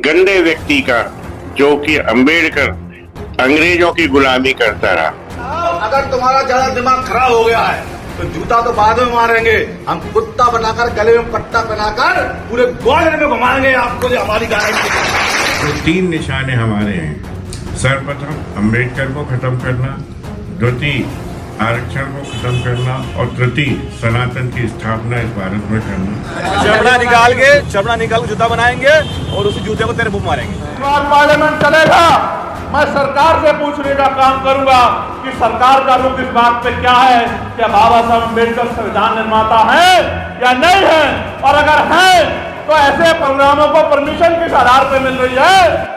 गंदे व्यक्ति का, जो कि अंबेडकर अंग्रेजों की गुलामी करता रहा। अगर तुम्हारा ज्यादा दिमाग खराब हो गया है तो जूता तो बाद में मारेंगे, हम कुत्ता बनाकर गले में पट्टा बनाकर पूरे ग्वालियर में घुमाएंगे आपको, जो हमारी गारंटी है। तो 3 निशाने हमारे हैं। सर्वप्रथम अम्बेडकर को खत्म करना, द्वितीय आरक्षण को खत्म करना और तृतीय सनातन की स्थापना इस भारत में करना। चपड़ा निकाल के जूता बनाएंगे और उसी जूते को तेरे मुंह मारेंगे। पार्लियामेंट चलेगा, मैं सरकार से पूछने का काम करूंगा कि सरकार का रुख इस बात पे क्या है, क्या बाबा साहब अम्बेडकर संविधान निर्माता है या नहीं है, और अगर है तो ऐसे प्रोग्रामों को परमिशन किस आधार पर मिल रही है।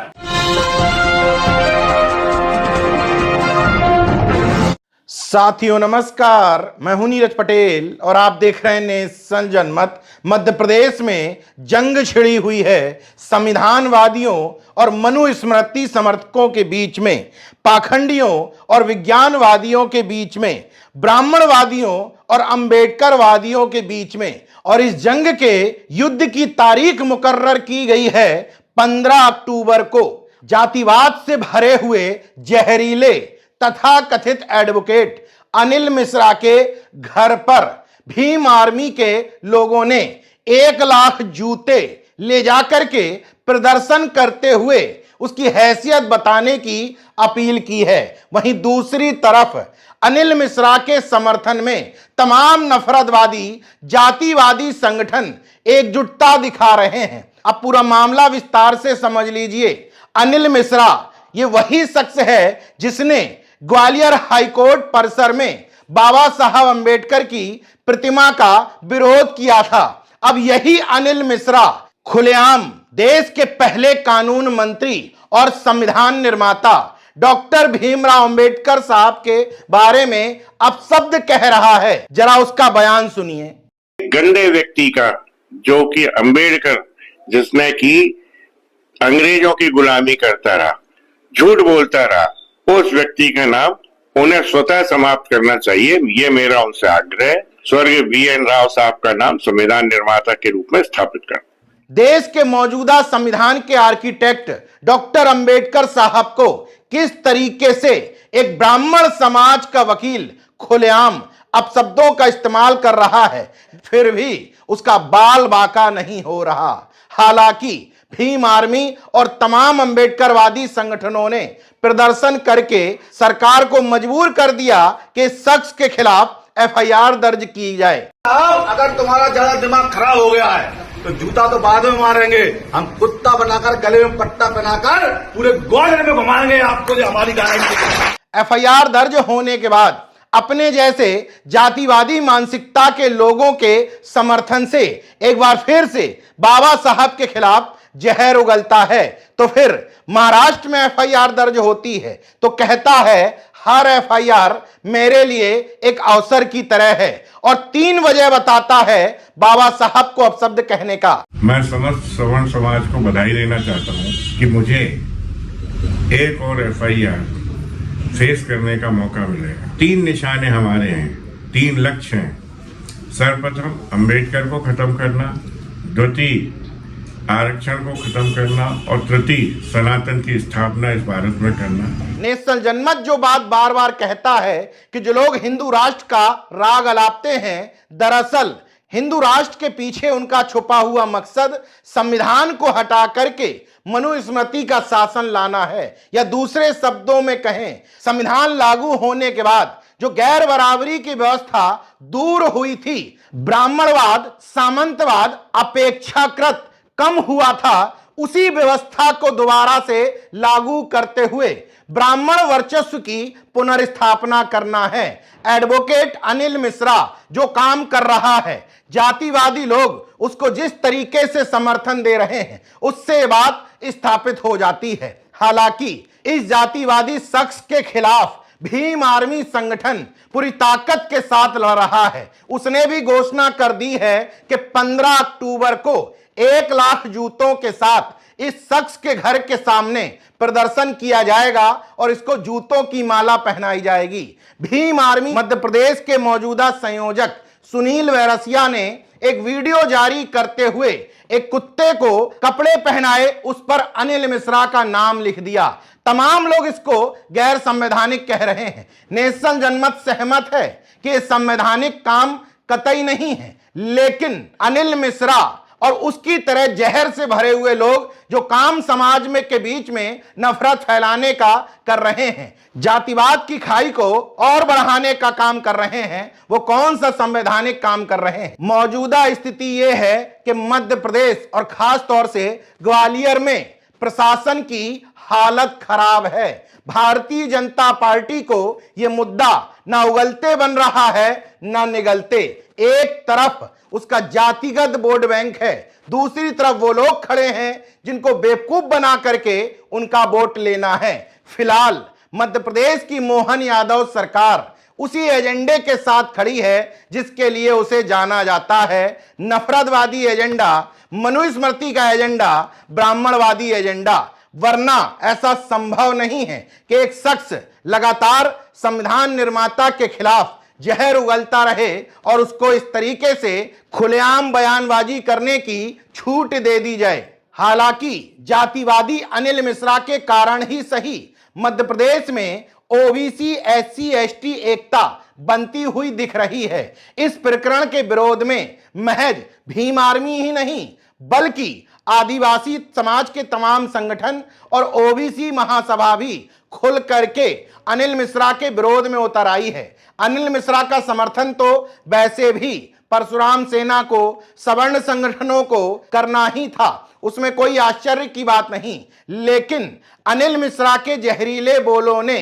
साथियों नमस्कार, मैं हूं नीरज पटेल और आप देख रहे हैं नेशन जनमत। मध्य प्रदेश में जंग छिड़ी हुई है संविधानवादियों और मनुस्मृति समर्थकों के बीच में, पाखंडियों और विज्ञानवादियों के बीच में, ब्राह्मणवादियों और अंबेडकरवादियों के बीच में। और इस जंग के युद्ध की तारीख मुकर्रर की गई है 15 अक्टूबर को। जातिवाद से भरे हुए जहरीले तथा कथित एडवोकेट अनिल मिश्रा के घर पर भीम आर्मी के लोगों ने 1 लाख जूते ले जाकर के प्रदर्शन करते हुए उसकी हैसियत बताने की अपील की है। वहीं दूसरी तरफ अनिल मिश्रा के समर्थन में तमाम नफरतवादी जातिवादी संगठन एकजुटता दिखा रहे हैं। अब पूरा मामला विस्तार से समझ लीजिए। अनिल मिश्रा ये वही शख्स है जिसने ग्वालियर हाईकोर्ट परिसर में बाबा साहब अंबेडकर की प्रतिमा का विरोध किया था। अब यही अनिल मिश्रा खुलेआम देश के पहले कानून मंत्री और संविधान निर्माता डॉक्टर भीमराव अंबेडकर साहब के बारे में अपशब्द कह रहा है। जरा उसका बयान सुनिए। गंदे व्यक्ति का, जो कि अंबेडकर जिसने की अंग्रेजों की गुलामी करता रहा, झूठ बोलता रहा, उस व्यक्ति का नाम उन्हें स्वतः समाप्त करना चाहिए। ये मेरा उनसे आग्रह है। स्वर्गीय BN राव साहब का नाम संविधान निर्माता के रूप में स्थापित कर। देश के मौजूदा संविधान के आर्किटेक्ट डॉक्टर अंबेडकर साहब को किस तरीके से एक ब्राह्मण समाज का वकील खुलेआम अपशब्दों का इस्तेमाल कर रहा है, फिर भी उसका बाल बाका नहीं हो रहा। हालांकि भीम आर्मी और तमाम अंबेडकरवादी संगठनों ने प्रदर्शन करके सरकार को मजबूर कर दिया कि इस शख्स के खिलाफ FIR दर्ज की जाए। अगर तुम्हारा ज्यादा दिमाग खराब हो गया है तो जूता तो बाद में मारेंगे, हम कुत्ता बनाकर गले में पट्टा बनाकर पूरे ग्वालियर में घुमाएंगे आपको, जो हमारी गारंटी है। FIR दर्ज होने के बाद अपने जैसे जातिवादी मानसिकता के लोगों के समर्थन से एक बार फिर से बाबा साहब के खिलाफ जहर उगलता है, तो फिर महाराष्ट्र में FIR दर्ज होती है तो कहता है हर FIR मेरे लिए एक अवसर की तरह है, और 3 वजह बताता है बाबा साहब को अपशब्द कहने का। मैं समस्त सवर्ण समाज को बधाई देना चाहता हूँ कि मुझे एक और FIR फेस करने का मौका मिलेगा। 3 निशाने हमारे हैं, 3 लक्ष्य हैं। सर्वप्रथम अम्बेडकर को खत्म करना, द्वितीय आरक्षण को खत्म करना और तृतीय सनातन की स्थापना इस भारत में करना। नेशनल जनमत जो बात बार बार कहता है कि जो लोग हिंदू राष्ट्र का राग अलापते हैं, दरअसल हिंदू राष्ट्र के पीछे उनका छुपा हुआ मकसद संविधान को हटा करके मनुस्मृति का शासन लाना है, या दूसरे शब्दों में कहें संविधान लागू होने के बाद जो गैर बराबरी की व्यवस्था दूर हुई थी, ब्राह्मणवाद सामंतवाद अपेक्षाकृत कम हुआ था, उसी व्यवस्था को दोबारा से लागू करते हुए ब्राह्मण वर्चस्व की पुनर्स्थापना करना है। एडवोकेट अनिल मिश्रा जो काम कर रहा है, जातिवादी लोग उसको जिस तरीके से समर्थन दे रहे हैं, उससे बात स्थापित हो जाती है। हालांकि इस जातिवादी शख्स के खिलाफ भीम आर्मी संगठन पूरी ताकत के साथ लड़ रहा है। उसने भी घोषणा कर दी है कि 15 अक्टूबर को 1 लाख जूतों के साथ इस शख्स के घर के सामने प्रदर्शन किया जाएगा और इसको जूतों की माला पहनाई जाएगी। भीम आर्मी मध्य प्रदेश के मौजूदा संयोजक सुनील वैरसिया ने एक वीडियो जारी करते हुए एक कुत्ते को कपड़े पहनाए, उस पर अनिल मिश्रा का नाम लिख दिया। तमाम लोग इसको गैर संवैधानिक कह रहे हैं। नेशन जनमत सहमत है कि संवैधानिक काम कतई नहीं है, लेकिन अनिल मिश्रा और उसकी तरह जहर से भरे हुए लोग जो काम समाज में के बीच में नफरत फैलाने का कर रहे हैं, जातिवाद की खाई को और बढ़ाने का काम कर रहे हैं, वो कौन सा संवैधानिक काम कर रहे हैं? मौजूदा स्थिति ये है कि मध्य प्रदेश और खास तौर से ग्वालियर में प्रशासन की हालत खराब है। भारतीय जनता पार्टी को यह मुद्दा ना उगलते बन रहा है ना निगलते। एक तरफ उसका जातिगत वोट बैंक है, दूसरी तरफ वो लोग खड़े हैं जिनको बेवकूफ बना करके उनका वोट लेना है। फिलहाल मध्य प्रदेश की मोहन यादव सरकार उसी एजेंडे के साथ खड़ी है जिसके लिए उसे जाना जाता है नफरतवादी एजेंडा, मनुस्मृति का एजेंडा, ब्राह्मणवादी एजेंडा। वरना ऐसा संभव नहीं है कि एक शख्स लगातार संविधान निर्माता के खिलाफ जहर उगलता रहे और उसको इस तरीके से खुलेआम बयानबाजी करने की छूट दे दी जाए। हालांकि जातिवादी अनिल मिश्रा के कारण ही सही मध्य प्रदेश में ओबीसी एससी एसटी एकता बनती हुई दिख रही है। इस प्रकरण के विरोध में महज भीम आर्मी ही नहीं बल्कि आदिवासी समाज के तमाम संगठन और ओबीसी महासभा भी खुल करके अनिल मिश्रा के विरोध में उतर आई है। अनिल मिश्रा का समर्थन तो वैसे भी परशुराम सेना को, सवर्ण संगठनों को करना ही था, उसमें कोई आश्चर्य की बात नहीं। लेकिन अनिल मिश्रा के जहरीले बोलों ने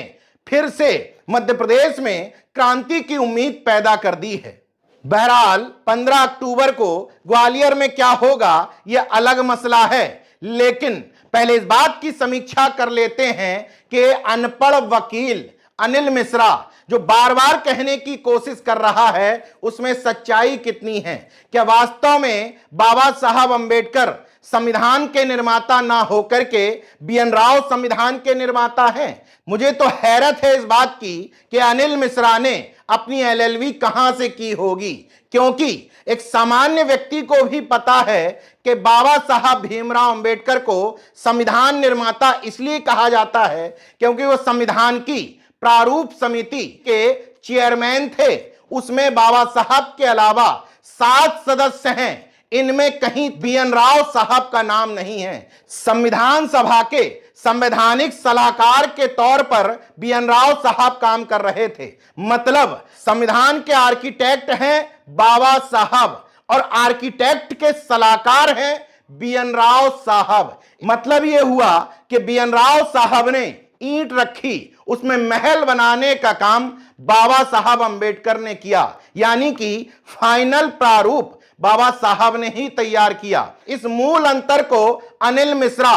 फिर से मध्य प्रदेश में क्रांति की उम्मीद पैदा कर दी है। बहरहाल 15 अक्टूबर को ग्वालियर में क्या होगा यह अलग मसला है, लेकिन पहले इस बात की समीक्षा कर लेते हैं कि अनपढ़ वकील अनिल मिश्रा जो बार बार कहने की कोशिश कर रहा है उसमें सच्चाई कितनी है। क्या वास्तव में बाबा साहब अंबेडकर संविधान के निर्माता ना होकर के बीएन राव संविधान के निर्माता हैं? मुझे तो हैरत है इस बात की कि अनिल मिश्रा ने अपनी एलएलबी कहां से की होगी, क्योंकि एक सामान्य व्यक्ति को भी पता है कि बाबा साहब भीमराव अंबेडकर को संविधान निर्माता इसलिए कहा जाता है क्योंकि वो संविधान की प्रारूप समिति के चेयरमैन थे। उसमें बाबा साहब के अलावा 7 सदस्य हैं, इनमें कहीं बीएन राव साहब का नाम नहीं है। संविधान सभा के संवैधानिक सलाहकार के तौर पर बीएन राव साहब काम कर रहे थे। मतलब संविधान के आर्किटेक्ट हैं बाबा साहब और आर्किटेक्ट के सलाहकार हैं बीएन राव साहब। मतलब यह हुआ कि बीएन राव साहब ने ईंट रखी, उसमें महल बनाने का काम बाबा साहब अंबेडकर ने किया, यानी कि फाइनल प्रारूप बाबा साहब ने ही तैयार किया। इस मूल अंतर को अनिल मिश्रा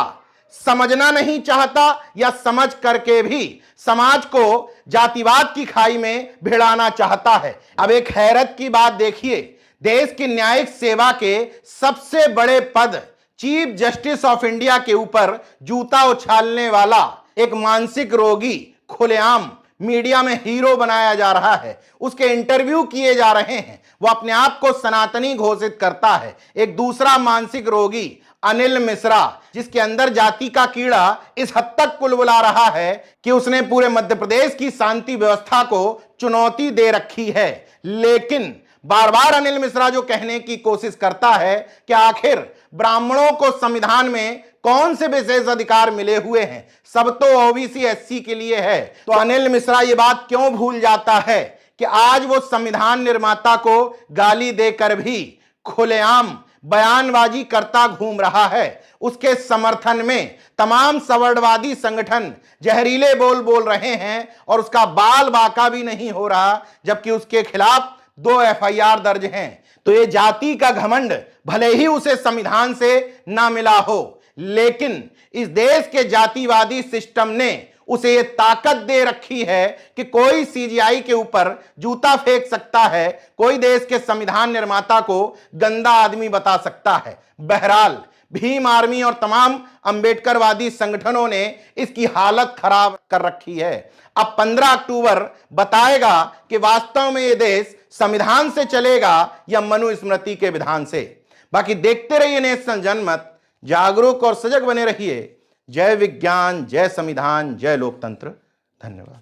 समझना नहीं चाहता या समझ करके भी समाज को जातिवाद की खाई में भिड़ाना चाहता है। अब एक हैरत की बात देखिए, देश की न्यायिक सेवा के सबसे बड़े पद चीफ जस्टिस ऑफ इंडिया के ऊपर जूता उछालने वाला एक मानसिक रोगी खुलेआम मीडिया में हीरो बनाया जा रहा है। उसके इंटरव्यू किए जा रहे हैं, वो अपने आप को सनातनी घोषित करता है। एक दूसरा मानसिक रोगी अनिल मिश्रा, जिसके अंदर जाति का कीड़ा इस हद तक कुलबुला रहा है कि उसने पूरे मध्य प्रदेश की शांति व्यवस्था को चुनौती दे रखी है। लेकिन बार बार अनिल मिश्रा जो कहने की कोशिश करता है कि आखिर ब्राह्मणों को संविधान में कौन से विशेष अधिकार मिले हुए हैं, सब तो ओबीसी एससी के लिए है। तो अनिल मिश्रा ये बात क्यों भूल जाता है कि आज वो संविधान निर्माता को गाली देकर भी खुलेआम बयानबाजी करता घूम रहा है। उसके समर्थन में तमाम सवर्णवादी संगठन जहरीले बोल बोल रहे हैं और उसका बाल बाका भी नहीं हो रहा, जबकि उसके खिलाफ 2 एफआईआर दर्ज हैं। तो ये जाति का घमंड भले ही उसे संविधान से ना मिला हो, लेकिन इस देश के जातिवादी सिस्टम ने उसे ये ताकत दे रखी है कि कोई सीजीआई के ऊपर जूता फेंक सकता है, कोई देश के संविधान निर्माता को गंदा आदमी बता सकता है। बहरहाल भीम आर्मी और तमाम अंबेडकरवादी संगठनों ने इसकी हालत खराब कर रखी है। अब 15 अक्टूबर बताएगा कि वास्तव में यह देश संविधान से चलेगा या मनुस्मृति के विधान से। बाकी देखते रहिए नेशनल जनमत, जागरूक और सजग बने रहिए। जय विज्ञान, जय संविधान, जय लोकतंत्र। धन्यवाद।